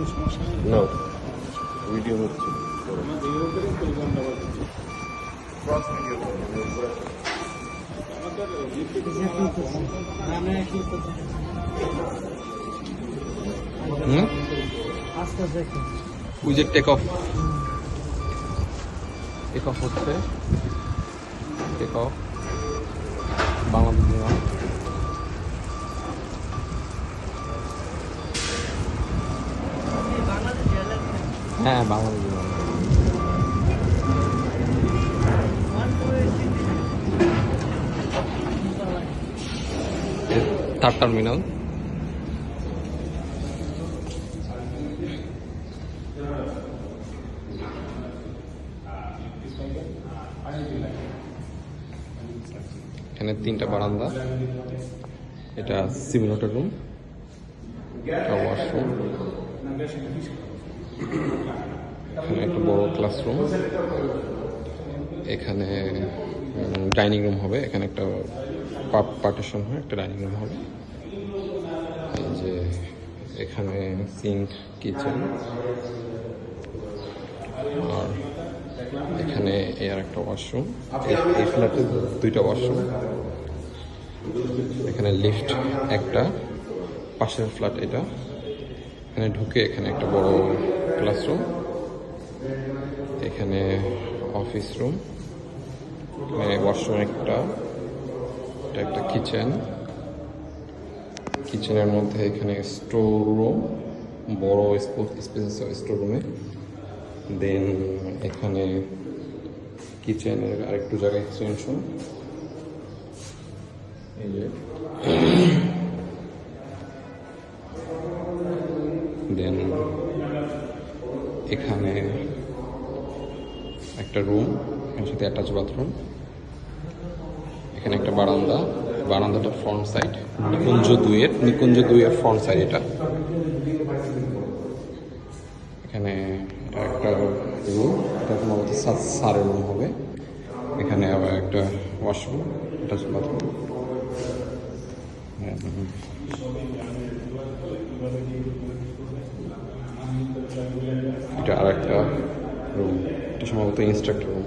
কোনো সমস্যা নেই? না, ভিডিও হচ্ছে। আমার ভিডিও করে পরিবহনটা আবার করছি। ক্রস ভিডিও আমাদের লিফটে নামে কি করতে আস্তে আস্তে ওই যে টেক অফ হচ্ছে, টেক অফ বাংলাদেশ বিমান। হ্যাঁ, বাংলাদেশ বিমান। Third terminal. এখানে 3টা বারান্দা, এটা সিমুলেটর রুম, এটা ওয়াশরুম, এখানে একটা বড় ক্লাসরুম, এখানে ডাইনিং রুম হবে, এখানে একটা পার্টিশন হয়, একটা ডাইনিং রুম হবে। এই যে এখানে সিঙ্ক, কিচেন, আর এখানে এর একটা ওয়াশরুম। এই ফ্ল্যাটে 2টা ওয়াশরুম, এখানে লিফট একটা, পাশের ফ্ল্যাট এটা। এখানে ঢুকে এখানে একটা বড় ক্লাসরুম, এখানে অফিস রুম, এখানে ওয়াশরুম একটা, এটা একটা কিচেন, কিচেনের মধ্যে এখানে স্টোর রুম, বড় স্পেস স্টোর রুমে। দেন এখানে কিচেনের আরেকটু জায়গা এক্সটেনশন, এই যে। দেন এখানে একটা রুম, এর সাথে অ্যাটাচ বাথরুম, এখানে একটা বারান্দা, বারান্দাটা ফ্রন্ট সাইড, নিকুঞ্জ 2-এর ফ্রন্ট সাইড এটা। এখানে একটা রুম, এটা সম্ভবত সারের রুম হবে। এখানে আবার একটা ওয়াশরুম, অ্যাটাচ বাথরুম। এটা আর একটা রুম, এটা সম্ভবত ইনস্ট্রাক্টর রুম।